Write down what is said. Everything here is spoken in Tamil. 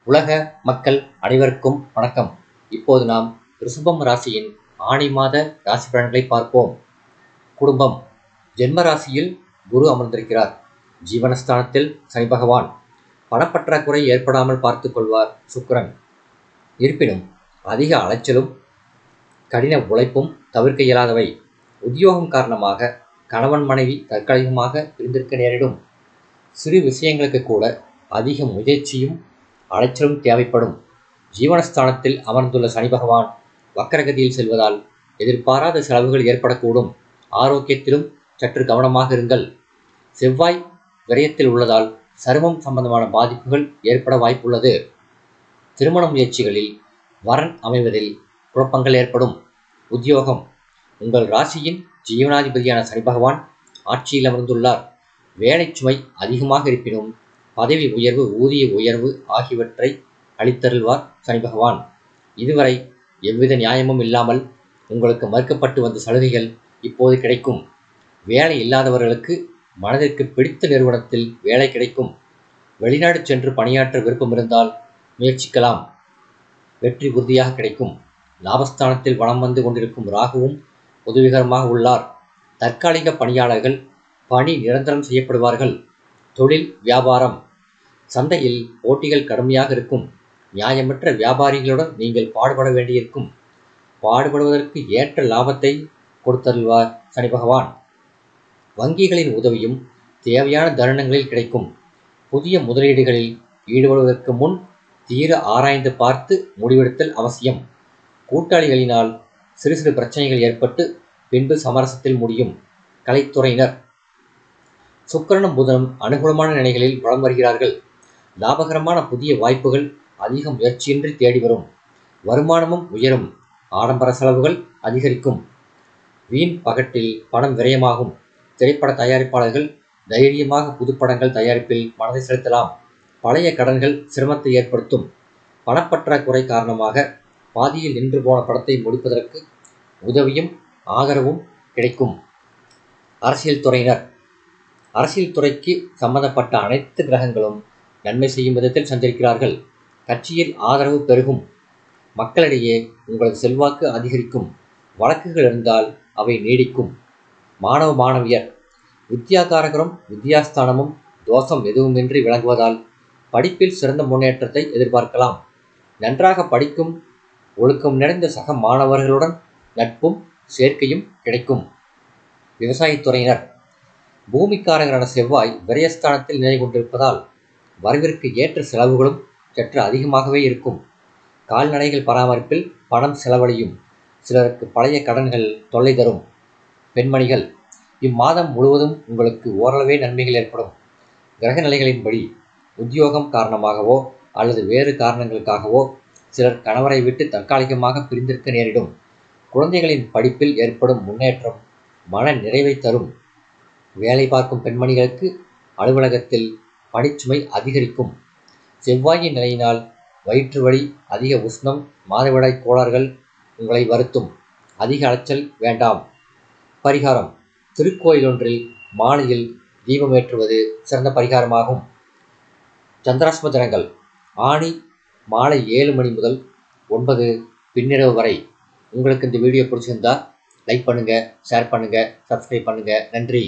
உலக மக்கள் அனைவருக்கும் வணக்கம். இப்போது நாம் ரிஷபம் ராசியின் ஆணி மாத ராசி பலன்களை பார்ப்போம். குடும்பம். ஜென்ம ராசியில் குரு அமர்ந்திருக்கிறார். ஜீவனஸ்தானத்தில் சனி பகவான். பணப்பற்றாக்குறை ஏற்படாமல் பார்த்துக் கொள்வார் சுக்கிரன். இருப்பினும் அதிக அலைச்சலும் கடின உழைப்பும் தவிர்க்க இயலாதவை. உத்தியோகம் காரணமாக கணவன் மனைவி தற்காலிகமாக பிரிந்திருக்க நேரிடும். சிறு விஷயங்களுக்கு கூட அதிக முயற்சியும் அலைச்சலும் தேவைப்படும். ஜீவனஸ்தானத்தில் அமர்ந்துள்ள சனி பகவான் வக்கரகதியில் செல்வதால் எதிர்பாராத செலவுகள் ஏற்படக்கூடும். ஆரோக்கியத்திலும் சற்று கவனமாக இருங்கள். செவ்வாய் விரயத்தில் உள்ளதால் சருமம் சம்பந்தமான பாதிப்புகள் ஏற்பட வாய்ப்புள்ளது. திருமண முயற்சிகளில் வரன் அமைவதில் குழப்பங்கள் ஏற்படும். உத்தியோகம். உங்கள் ராசியின் ஜீவனாதிபதியான சனி பகவான் ஆட்சியில் அமர்ந்துள்ளார். வேலை சுமை அதிகமாக இருப்பினும் பதவி உயர்வு, ஊதிய உயர்வு ஆகியவற்றை அளித்தருள்வார் சனி பகவான். இதுவரை எவ்வித நியாயமும் இல்லாமல் உங்களுக்கு மறுக்கப்பட்டு வந்த சலுகைகள் இப்போது கிடைக்கும். வேலை இல்லாதவர்களுக்கு மனதிற்கு பிடித்த நிறுவனத்தில் வேலை கிடைக்கும். வெளிநாடு சென்று பணியாற்ற விருப்பம் இருந்தால் முயற்சிக்கலாம். வெற்றி உறுதியாக கிடைக்கும். லாபஸ்தானத்தில் வலம் வந்து கொண்டிருக்கும் ராகுவும் உதவிகரமாக உள்ளார். தற்காலிக பணியாளர்கள் பணி நிரந்தரம் செய்யப்படுவார்கள். தொழில் வியாபாரம். சந்தையில் போட்டிகள் கடுமையாக இருக்கும். நியாயமற்ற வியாபாரிகளுடன் நீங்கள் பாடுபட வேண்டியிருக்கும். பாடுபடுவதற்கு ஏற்ற லாபத்தை கொடுத்தருள்வார் சனி பகவான். வங்கிகளின் உதவியும் தேவையான தருணங்களில் கிடைக்கும். புதிய முதலீடுகளில் ஈடுபடுவதற்கு முன் தீர ஆராய்ந்து பார்த்து முடிவெடுத்தல் அவசியம். கூட்டாளிகளினால் சிறு சிறு பிரச்சனைகள் ஏற்பட்டு பின்பு சமரசத்தில் முடியும். கலைத்துறையினர். சுக்கிரனும் புதனும் அனுகூலமான நிலைகளில் வலம் வருகிறார்கள். லாபகரமான புதிய வாய்ப்புகள் அதிக முயற்சியின்றி தேடி வரும். வருமானமும் உயரும். ஆடம்பர செலவுகள் அதிகரிக்கும். வீண் பகட்டில் பணம் விரயமாகும். திரைப்பட தயாரிப்பாளர்கள் தைரியமாக புதுப்படங்கள் தயாரிப்பில் மனதை செலுத்தலாம். பழைய கடன்கள் சிரமத்தை ஏற்படுத்தும். பணப்பற்றாக்குறை காரணமாக பாதியில் நின்று போன படத்தை முடிப்பதற்கு உதவியும் ஆதரவும் கிடைக்கும். அரசியல் துறையினர். அரசியல் துறைக்கு சம்பந்தப்பட்ட அனைத்து கிரகங்களும் நன்மை செய்யும் விதத்தில் சஞ்சரிக்கிறார்கள். கட்சியில் ஆதரவு பெருகும். மக்களிடையே உங்களது செல்வாக்கு அதிகரிக்கும். வழக்குகள் இருந்தால் அவை நீடிக்கும். மாணவ மாணவியர். வித்யாகாரகரும் வித்யாஸ்தானமும் தோஷம் எதுவுமின்றி விளங்குவதால் படிப்பில் சிறந்த முன்னேற்றத்தை எதிர்பார்க்கலாம். நன்றாக படிக்கும் ஒழுக்கம் நிறைந்த சக மாணவர்களுடன் நட்பும் சேர்க்கையும் கிடைக்கும். விவசாயத்துறையினர். பூமிக்காரகரான செவ்வாய் விரயஸ்தானத்தில் நிலை கொண்டிருப்பதால் வரவிற்கு ஏற்ற செலவுகளும் சற்று அதிகமாகவே இருக்கும். கால்நடைகள் பராமரிப்பில் பணம் செலவழியும். சிலருக்கு பழைய கடன்கள் தொல்லை தரும். பெண்மணிகள். இம்மாதம் முழுவதும் உங்களுக்கு ஓரளவே நன்மைகள் ஏற்படும். கிரக நிலைகளின்படி உத்தியோகம் காரணமாகவோ அல்லது வேறு காரணங்களுக்காகவோ சிலர் கணவரை விட்டு தற்காலிகமாக பிரிந்திருக்க நேரிடும். குழந்தைகளின் படிப்பில் ஏற்படும் முன்னேற்றம் மன நிறைவை தரும். வேலை பார்க்கும் பெண்மணிகளுக்கு அலுவலகத்தில் பணிச்சுமை அதிகரிக்கும். செவ்வாயின் நிலையினால் வயிற்று வலி, அதிக உஷ்ணம், மாதவிடாய் கோளாறுகள் உங்களை வருத்தும். அதிக அலைச்சல் வேண்டாம். பரிகாரம். திருக்கோயிலொன்றில் மாலையில் தீபமேற்றுவது சிறந்த பரிகாரமாகும். சந்திராஷ்டம தினங்கள். ஆணி மாலை 7 மணி முதல் 9 பின்னிரவு வரை. உங்களுக்கு இந்த வீடியோ பிடிச்சிருந்தா லைக் பண்ணுங்கள், ஷேர் பண்ணுங்கள், சப்ஸ்கிரைப் பண்ணுங்கள். நன்றி.